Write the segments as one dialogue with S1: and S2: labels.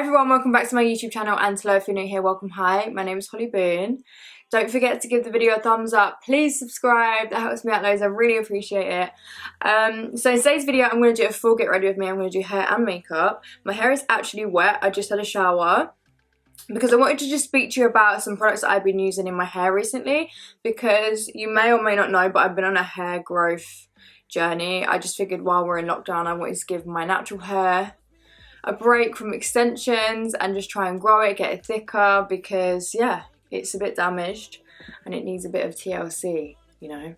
S1: everyone, welcome back to my YouTube channel, and hello if you're new here, welcome. Hi, my name is Boon. Don't forget to give the video a thumbs up, please subscribe, that helps me out loads, I really appreciate it. So in today's video I'm going to do a full get ready with me. I'm going to do hair and makeup. My hair is actually wet, I just had a shower. Because I wanted to just speak to you about some products that I've been using in my hair recently, because you may or may not know, but I've been on a hair growth journey. I just figured while we're in lockdown I wanted to give my natural hair a break from extensions and just try and grow it, get it thicker, because yeah, it's a bit damaged and it needs a bit of TLC, you know.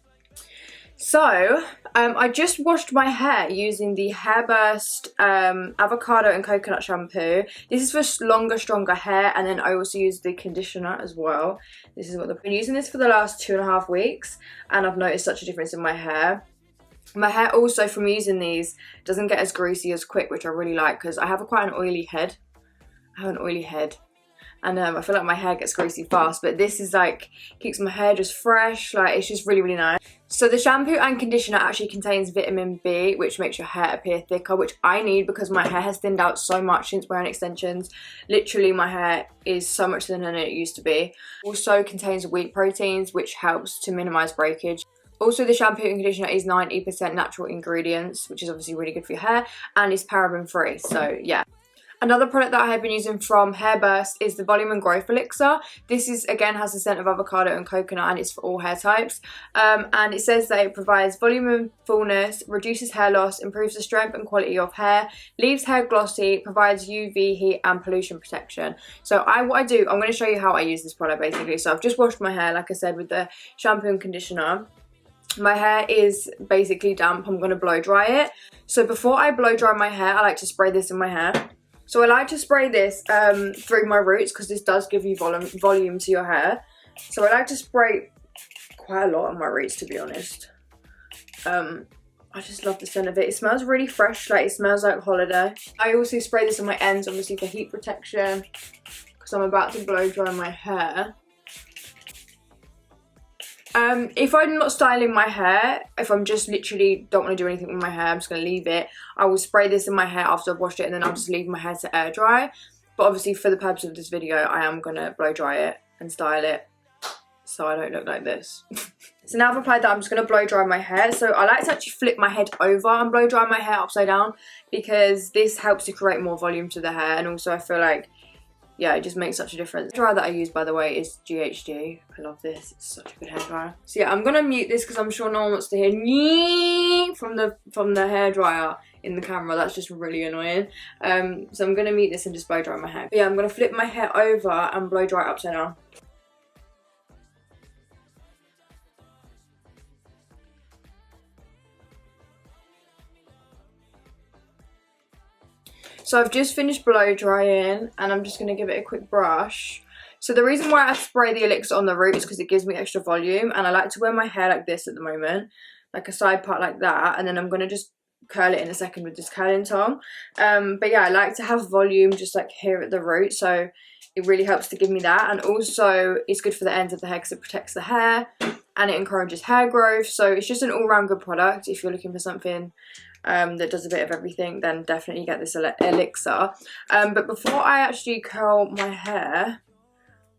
S1: So I just washed my hair using the Hairburst avocado and coconut shampoo. This is for longer, stronger hair, and then I also use the conditioner as well. This is what I've been using this for the last 2.5 weeks, and I've noticed such a difference in my hair. My hair also, from using these, doesn't get as greasy as quick, which I really like, because I have quite an oily head. And I feel like my hair gets greasy fast, but this is like, keeps my hair just fresh, like it's just really, really nice. So the shampoo and conditioner actually contains vitamin B, which makes your hair appear thicker, which I need because my hair has thinned out so much since wearing extensions. Literally my hair is so much thinner than it used to be. Also contains wheat proteins, which helps to minimize breakage. Also, the shampoo and conditioner is 90% natural ingredients, which is obviously really good for your hair, and it's paraben free, so yeah. Another product that I have been using from Hairburst is the Volume and Growth Elixir. This is, again, has the scent of avocado and coconut, and it's for all hair types. And it says that it provides volume and fullness, reduces hair loss, improves the strength and quality of hair, leaves hair glossy, provides UV heat and pollution protection. So what I do, I'm going to show you how I use this product basically. So I've just washed my hair, like I said, with the shampoo and conditioner. My hair is basically damp. I'm going to blow dry it. So before I blow dry my hair, I like to spray this in my hair. So I like to spray this through my roots, because this does give you volume to your hair. So I like to spray quite a lot on my roots, to be honest. I just love the scent of it. It smells really fresh, like it smells like holiday. I also spray this on my ends, obviously for heat protection, because I'm about to blow dry my hair. If I'm not styling my hair, if I'm just literally don't want to do anything with my hair, I'm just going to leave it, I will spray this in my hair after I've washed it, and then I'll just leave my hair to air dry. But obviously for the purpose of this video, I am going to blow dry it and style it so I don't look like this. So now I've applied that, I'm just going to blow dry my hair. So I like to actually flip my head over and blow dry my hair upside down, because this helps to create more volume to the hair, and also I feel like, yeah, it just makes such a difference. The dryer that I use, by the way, is GHD. I love this. It's such a good hair dryer. So yeah, I'm gonna mute this because I'm sure no one wants to hear "nyeh" from the hair dryer in the camera. That's just really annoying. So I'm gonna mute this and just blow dry my hair. But yeah, I'm gonna flip my hair over and blow dry it upside down. So I've just finished blow drying, and I'm just going to give it a quick brush. So the reason why I spray the elixir on the root is because it gives me extra volume, and I like to wear my hair like this at the moment, like a side part like that, and then I'm going to just curl it in a second with this curling tong. But yeah, I like to have volume just like here at the root, so it really helps to give me that. And also it's good for the ends of the hair because it protects the hair and it encourages hair growth. So it's just an all-round good product. If you're looking for something that does a bit of everything, then definitely get this elixir. But before I actually curl my hair,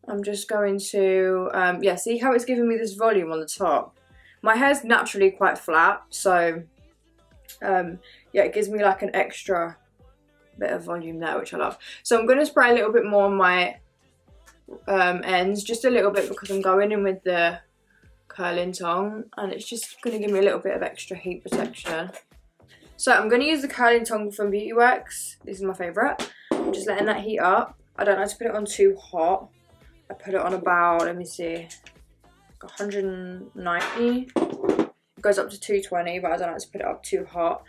S1: I'm just going to yeah, see how it's giving me this volume on the top. My hair's naturally quite flat, so yeah, it gives me like an extra bit of volume there, which I love. So I'm going to spray a little bit more on my ends, just a little bit, because I'm going in with the curling tong, and it's just going to give me a little bit of extra heat protection. So I'm going to use the curling tong from Beauty Works. This is my favourite. I'm just letting that heat up. I don't like to put it on too hot. I put it on about, let me see, 190. It goes up to 220, but I don't like to put it up too hot.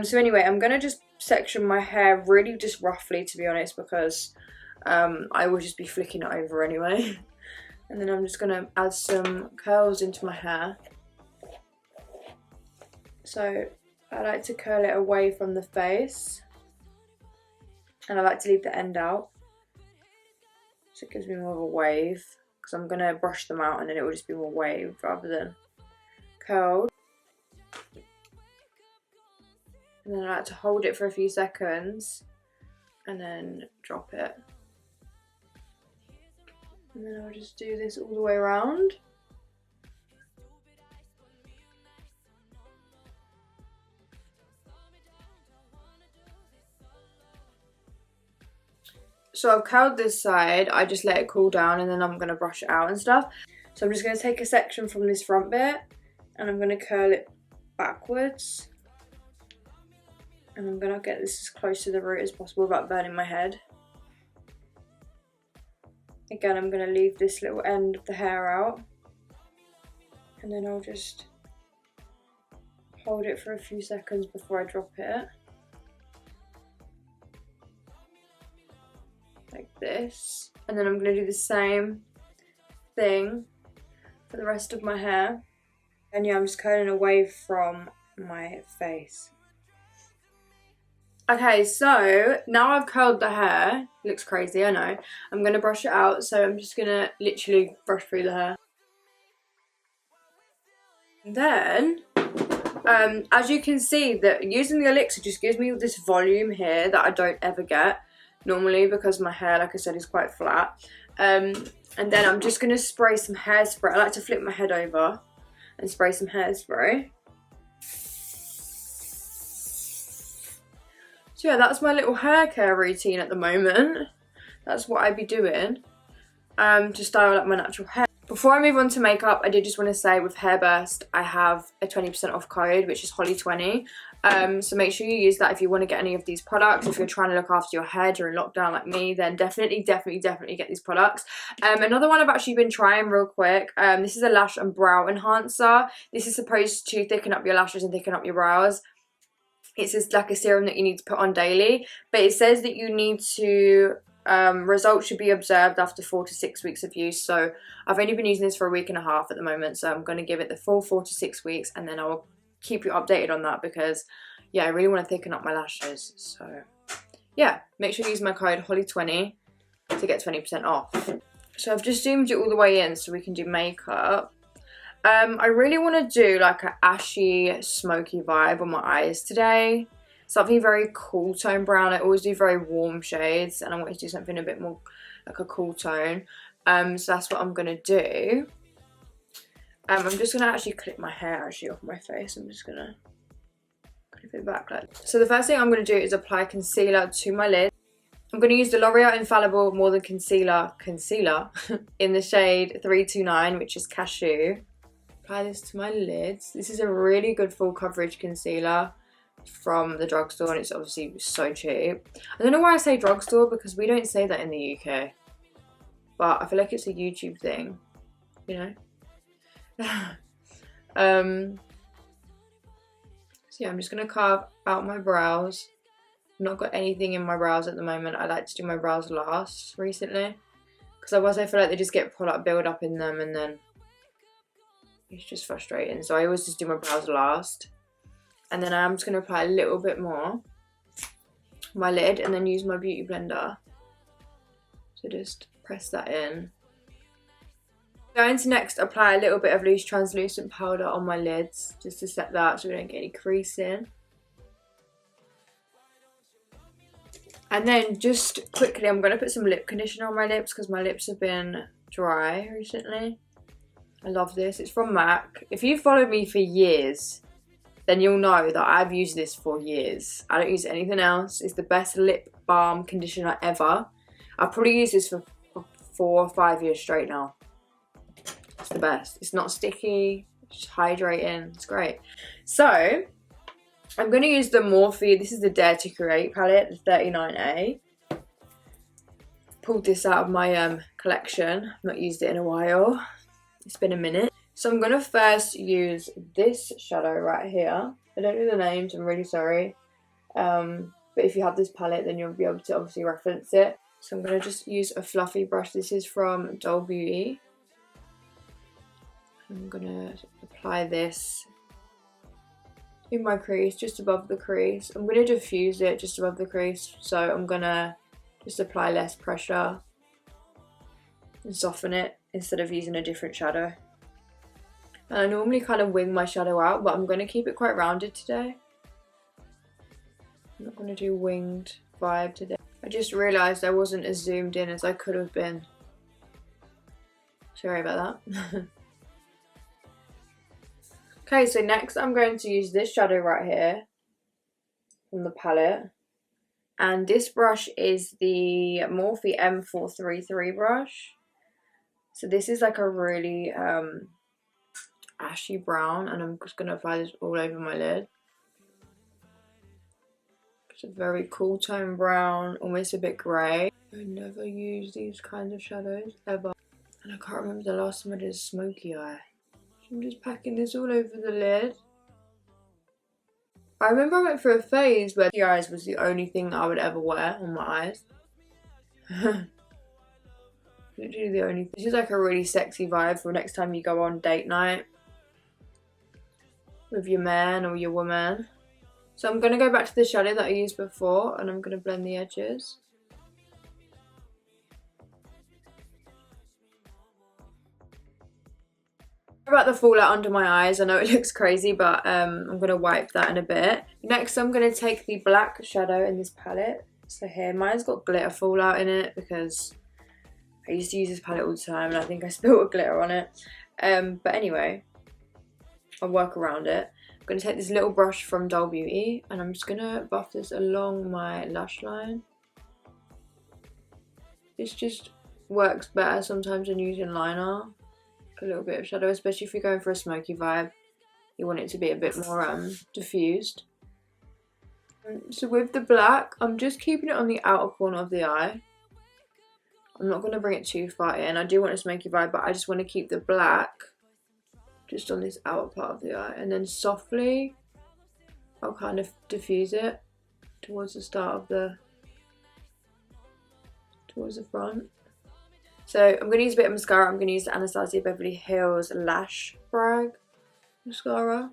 S1: So anyway, I'm going to just section my hair really just roughly, to be honest, because I will just be flicking it over anyway. And then I'm just going to add some curls into my hair. So I like to curl it away from the face, and I like to leave the end out, so it gives me more of a wave, because I'm going to brush them out and then it will just be more wave rather than curled. And then I like to hold it for a few seconds and then drop it. And then I'll just do this all the way around. So I've curled this side, I just let it cool down and then I'm going to brush it out and stuff. So I'm just going to take a section from this front bit and I'm going to curl it backwards. And I'm going to get this as close to the root as possible without burning my head. Again, I'm going to leave this little end of the hair out. And then I'll just hold it for a few seconds before I drop it. Like this. And then I'm going to do the same thing for the rest of my hair. And yeah, I'm just curling away from my face. Okay, so now I've curled the hair. It looks crazy, I know. I'm going to brush it out, so I'm just going to literally brush through the hair. And then, as you can see, that using the elixir just gives me this volume here that I don't ever get normally because my hair, like I said, is quite flat. And then I'm just going to spray some hairspray. I like to flip my head over and spray some hairspray. So yeah, that's my little hair care routine at the moment. That's what I'd be doing to style up my natural hair. Before I move on to makeup, I did just want to say with Hairburst, I have a 20% off code, which is Holly20. So make sure you use that if you want to get any of these products. If you're trying to look after your hair during lockdown like me, then definitely get these products. Another one I've actually been trying real quick. This is a lash and brow enhancer. This is supposed to thicken up your lashes and thicken up your brows. It's just like a serum that you need to put on daily, but it says that you need to, results should be observed after 4 to 6 weeks of use. So I've only been using this for a week and a half at the moment, so I'm going to give it the full 4 to 6 weeks and then I'll keep you updated on that because yeah, I really want to thicken up my lashes. So yeah, make sure you use my code Holly20 to get 20% off. So I've just zoomed it all the way in so we can do makeup. I really want to do like an ashy, smoky vibe on my eyes today. Something very cool tone brown. I always do very warm shades and I want to do something a bit more like a cool tone. So that's what I'm going to do. I'm just going to actually clip my hair actually off my face. I'm just going to clip it back like that. So the first thing I'm going to do is apply concealer to my lid. I'm going to use the L'Oreal Infallible More Than Concealer in the shade 329, which is Cashew. Apply this to my lids. This is a really good full coverage concealer from the drugstore and it's obviously so cheap. I don't know why I say drugstore because we don't say that in the UK. But I feel like it's a YouTube thing, you know? So yeah, I'm just going to carve out my brows. I've not got anything in my brows at the moment. I like to do my brows last recently. Because otherwise I feel like they just get build up in them and then it's just frustrating. So I always just do my brows last. And then I'm just going to apply a little bit more on my lid and then use my beauty blender to just press that in. Going to next apply a little bit of loose translucent powder on my lids just to set that so we don't get any creasing. And then just quickly I'm going to put some lip conditioner on my lips because my lips have been dry recently. I love this. It's from MAC. If you've followed me for years, then you'll know that I've used this for years. I don't use anything else. It's the best lip balm conditioner ever. I've probably used this for 4 or 5 years straight now. It's the best. It's not sticky. It's just hydrating. It's great. So, I'm going to use the Morphe. This is the Dare to Create palette, the 39A. Pulled this out of my collection. I've not used it in a while. It's been a minute. So I'm going to first use this shadow right here. I don't know the names, I'm really sorry. But if you have this palette, then you'll be able to obviously reference it. So I'm going to just use a fluffy brush. This is from Doll Beauty. I'm going to apply this in my crease, just above the crease. I'm going to diffuse it just above the crease. So I'm going to just apply less pressure and soften it instead of using a different shadow. And I normally kind of wing my shadow out, but I'm going to keep it quite rounded today. I'm not going to do winged vibe today. I just realised I wasn't as zoomed in as I could have been. Sorry about that. Okay, so next I'm going to use this shadow right here from the palette. And this brush is the Morphe M433 brush. So this is like a really ashy brown, and I'm just going to apply this all over my lid. It's a very cool tone brown, almost a bit grey. I never use these kinds of shadows ever. And I can't remember the last time I did a smoky eye. So I'm just packing this all over the lid. I remember I went through a phase where the eyes was the only thing that I would ever wear on my eyes. Literally the only thing. This is like a really sexy vibe for next time you go on date night with your man or your woman. So I'm going to go back to the shadow that I used before, and I'm going to blend the edges. About the fallout under my eyes, I know it looks crazy, but I'm going to wipe that in a bit. Next I'm going to take the black shadow in this palette. So here, mine's got glitter fallout in it because I used to use this palette all the time and I think I spilled glitter on it. But anyway, I'll work around it. I'm going to take this little brush from Doll Beauty and I'm just going to buff this along my lash line. This just works better sometimes than using liner. A little bit of shadow, especially if you're going for a smoky vibe. You want it to be a bit more diffused. So with the black, I'm just keeping it on the outer corner of the eye. I'm not going to bring it too far in. I do want a smoky vibe, but I just want to keep the black just on this outer part of the eye. And then softly, I'll kind of diffuse it towards the start of towards the front. So I'm going to use a bit of mascara. I'm going to use the Anastasia Beverly Hills Lash Brag mascara.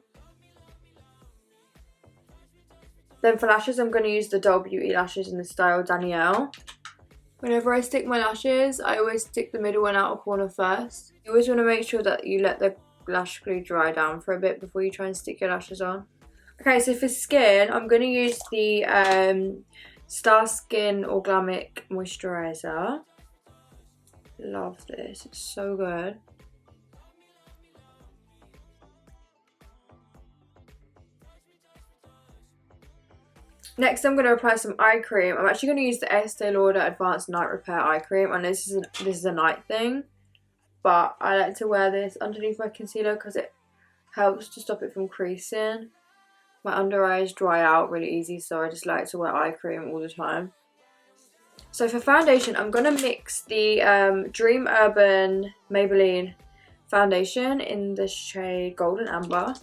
S1: Then for lashes, I'm going to use the Doll Beauty lashes in the style Danielle. Whenever I stick my lashes, I always stick the middle and outer corner first. You always want to make sure that you let the lash glue dry down for a bit before you try and stick your lashes on. Okay, so for skin, I'm going to use the Star Skin Organic Moisturiser. Love this, it's so good. Next I'm going to apply some eye cream. I'm actually going to use the Estee Lauder Advanced Night Repair Eye Cream. I know this is a night thing, but I like to wear this underneath my concealer because it helps to stop it from creasing. My under eyes dry out really easy, so I just like to wear eye cream all the time. So for foundation, I'm going to mix the Dream Urban Maybelline foundation in the shade Golden Amber.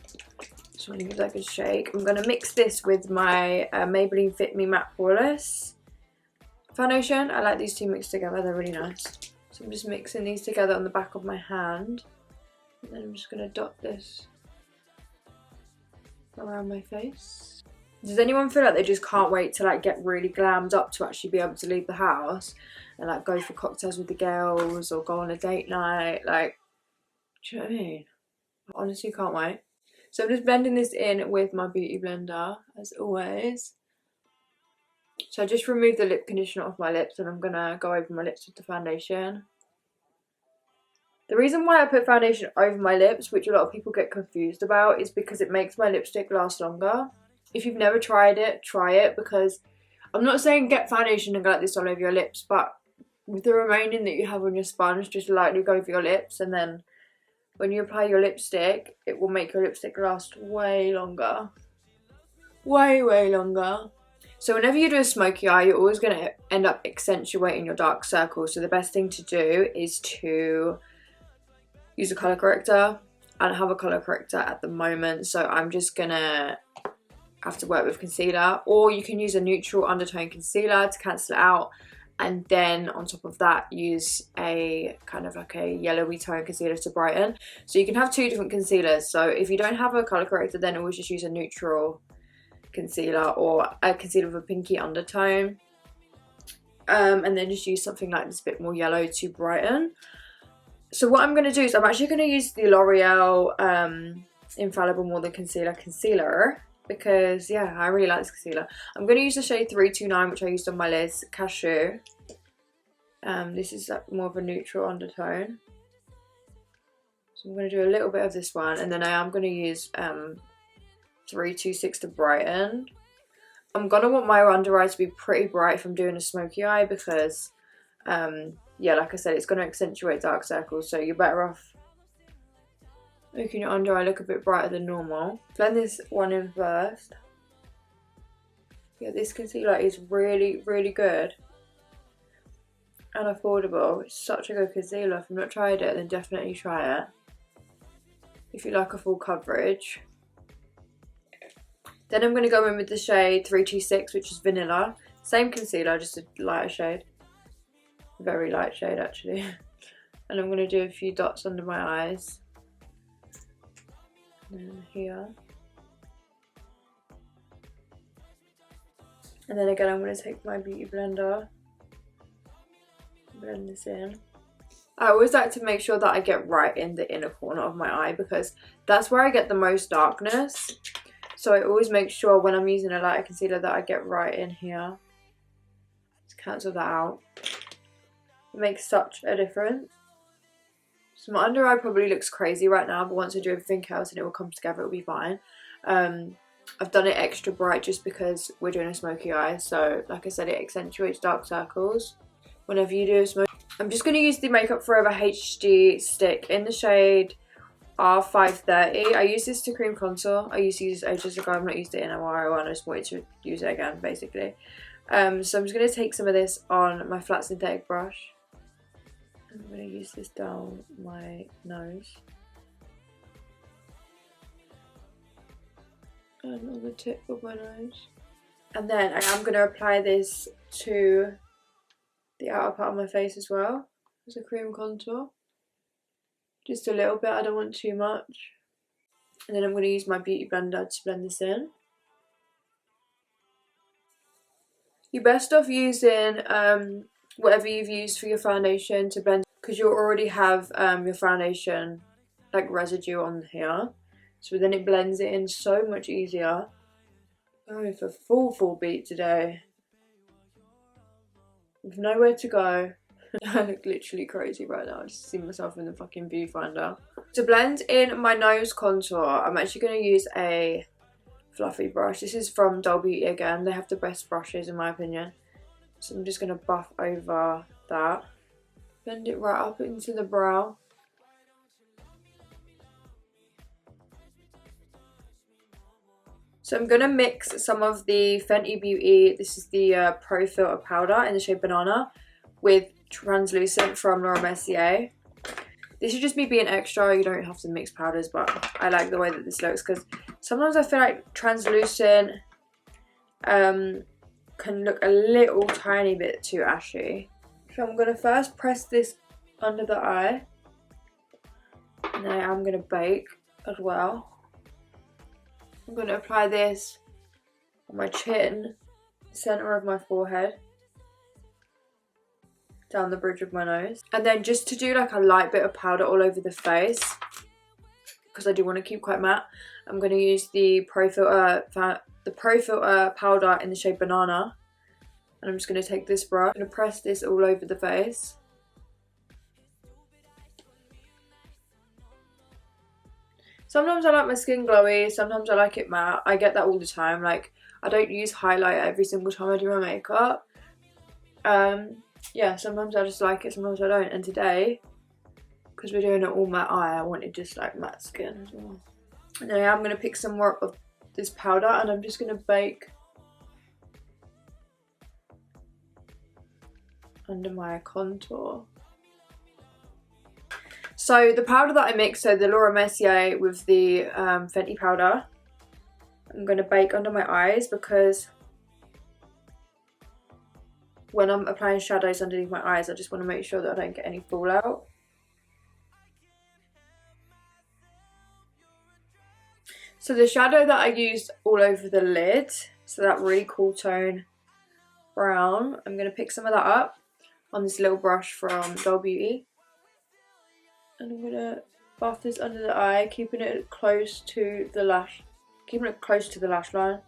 S1: Just want to give that a good shake. I'm going to mix this with my Maybelline Fit Me Matte Poreless foundation. I like these two mixed together, they're really nice. So I'm just mixing these together on the back of my hand. And then I'm just going to dot this around my face. Does anyone feel like they just can't wait to like get really glammed up to actually be able to leave the house and like go for cocktails with the girls or go on a date night? Like, do you know what I mean? I honestly can't wait. So I'm just blending this in with my beauty blender as always. So I just removed the lip conditioner off my lips and I'm gonna go over my lips with the foundation. The reason why I put foundation over my lips, which a lot of people get confused about, is because it makes my lipstick last longer. If you've never tried it, try it, because I'm not saying get foundation and go like this all over your lips, but with the remaining that you have on your sponge, just lightly go over your lips, and then when you apply your lipstick, it will make your lipstick last way longer. Way longer. So whenever you do a smoky eye, you're always going to end up accentuating your dark circles. So the best thing to do is to use a colour corrector. I don't have a colour corrector at the moment, so I'm just going to have to work with concealer, or you can use a neutral undertone concealer to cancel it out, and then on top of that use a kind of like a yellowy tone concealer to brighten. So you can have two different concealers. So if you don't have a colour corrector, then always just use a neutral concealer or a concealer with a pinky undertone, and then just use something like this, a bit more yellow to brighten. So what I'm going to do is I'm actually going to use the L'Oreal Infallible More Than Concealer because yeah, I really like this concealer. I'm going to use the shade 329, which I used on my lids, Cashew. This is like more of a neutral undertone. So I'm going to do a little bit of this one, and then I am going to use 326 to brighten. I'm going to want my under eye to be pretty bright if I'm doing a smoky eye, because yeah, like I said, it's going to accentuate dark circles, so you're better off making your under eye look a bit brighter than normal. Blend this one in first. Yeah, this concealer is really, really good and affordable. It's such a good concealer. If you've not tried it, then definitely try it if you like a full coverage. Then I'm going to go in with the shade 326, which is Vanilla. Same concealer, just a lighter shade. Very light shade, actually. And I'm going to do a few dots under my eyes. And then here. And then again, I'm going to take my beauty blender. Blend this in. I always like to make sure that I get right in the inner corner of my eye, because that's where I get the most darkness. So I always make sure when I'm using a lighter concealer that I get right in here. Let's cancel that out. It makes such a difference. So my under eye probably looks crazy right now, but once I do everything else and it will come together, it'll be fine. I've done it extra bright just because we're doing a smoky eye. So like I said, it accentuates dark circles whenever you do a smoky. I'm just going to use the Makeup Forever HD stick in the shade R530. I use this to cream contour. I used to use this ages ago. I've not used it in a while and I just wanted to use it again, basically. So I'm just going to take some of this on my flat synthetic brush. I'm going to use this down my nose. And on the tip of my nose. And then I am going to apply this to the outer part of my face as well as a cream contour. Just a little bit, I don't want too much. And then I'm going to use my beauty blender to blend this in. You're best off using whatever you've used for your foundation to blend, because you'll already have your foundation like residue on here. So then it blends it in so much easier. Going for full beat today. With nowhere to go. I look literally crazy right now. I just see myself in the fucking viewfinder. To blend in my nose contour, I'm actually going to use a fluffy brush. This is from Doll Beauty again. They have the best brushes in my opinion. So I'm just going to buff over that. Blend it right up into the brow. So I'm going to mix some of the Fenty Beauty, this is the Pro Filter powder in the shade Banana, with translucent from Laura Mercier. This is just me being extra, you don't have to mix powders, but I like the way that this looks because sometimes I feel like translucent can look a little tiny bit too ashy. So I'm going to first press this under the eye, and then I am going to bake as well. I'm going to apply this on my chin, centre of my forehead, down the bridge of my nose. And then just to do like a light bit of powder all over the face, because I do want to keep quite matte, I'm going to use the Pro Filter powder in the shade Banana. And I'm just going to take this brush, I'm going to press this all over the face. Sometimes I like my skin glowy, sometimes I like it matte. I get that all the time. Like, I don't use highlight every single time I do my makeup. Yeah, sometimes I just like it, sometimes I don't. And today, because we're doing it all matte eye, I wanted just like matte skin as well. And then I'm going to pick some more of this powder and I'm just going to bake under my contour. So the powder that I mixed, so the Laura Mercier with the Fenty powder, I'm going to bake under my eyes because when I'm applying shadows underneath my eyes, I just want to make sure that I don't get any fallout. So the shadow that I used all over the lid, so that really cool tone brown, I'm going to pick some of that up on this little brush from Doll Beauty. And I'm going to buff this under the eye, keeping it close to the lash keeping it close to the lash line.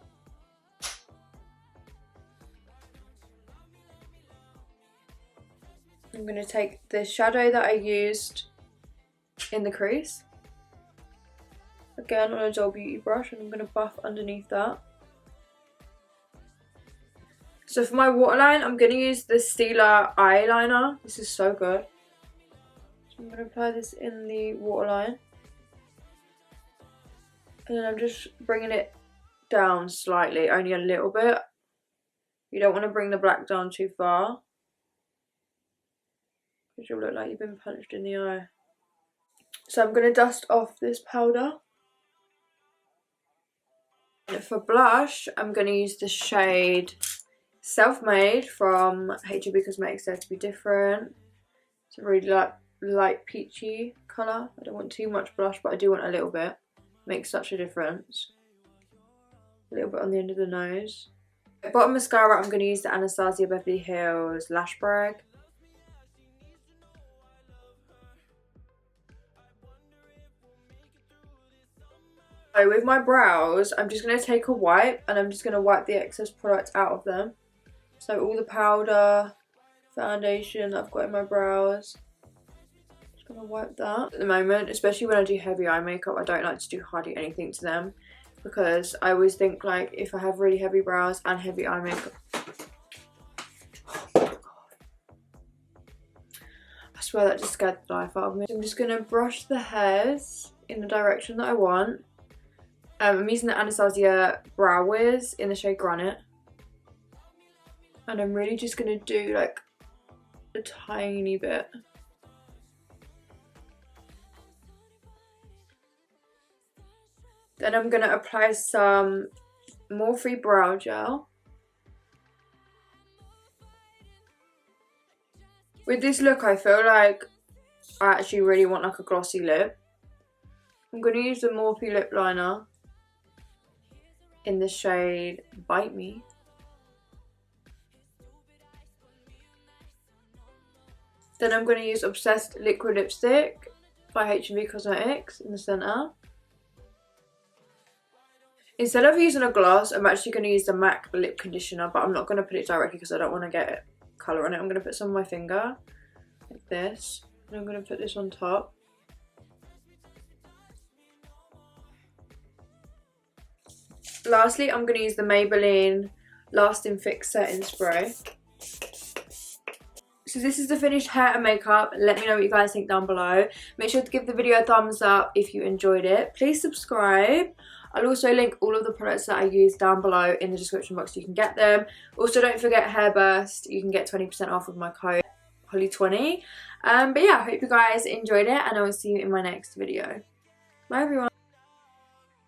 S1: I'm going to take the shadow that I used in the crease, again on a Doll Beauty brush, and I'm going to buff underneath that. So for my waterline, I'm going to use the Stila eyeliner. This is so good. So I'm going to apply this in the waterline. And then I'm just bringing it down slightly, only a little bit. You don't want to bring the black down too far, because you'll look like you've been punched in the eye. So I'm going to dust off this powder. And for blush, I'm going to use the shade Self-Made from H&B Cosmetics, Dare to Be Different. It's a really light peachy colour. I don't want too much blush, but I do want a little bit. Makes such a difference. A little bit on the end of the nose. Bottom mascara, I'm going to use the Anastasia Beverly Hills Lash Brag. So with my brows, I'm just going to take a wipe and I'm just going to wipe the excess product out of them. So all the powder, foundation that I've got in my brows, just going to wipe that. At the moment, especially when I do heavy eye makeup, I don't like to do hardly anything to them, because I always think like if I have really heavy brows and heavy eye makeup, oh my god, I swear that just scared the life out of me. So I'm just going to brush the hairs in the direction that I want. I'm using the Anastasia Brow Wiz in the shade Granite. And I'm really just going to do like a tiny bit. Then I'm going to apply some Morphe Brow Gel. With this look, I feel like I actually really want like a glossy lip. I'm going to use the Morphe lip liner in the shade Bite Me. Then I'm going to use Obsessed Liquid Lipstick by H&B Cosmetics in the centre. Instead of using a gloss, I'm actually going to use the MAC lip conditioner, but I'm not going to put it directly because I don't want to get colour on it. I'm going to put some on my finger, like this, and I'm going to put this on top. Lastly, I'm going to use the Maybelline Lasting Fix Setting Spray. So this is the finished hair and makeup. Let me know what you guys think down below. Make sure to give the video a thumbs up if you enjoyed it. Please subscribe. I'll also link all of the products that I use down below in the description box so you can get them. Also, don't forget Hairburst. You can get 20% off with my code Holly20. But yeah, I hope you guys enjoyed it, and I will see you in my next video. Bye everyone.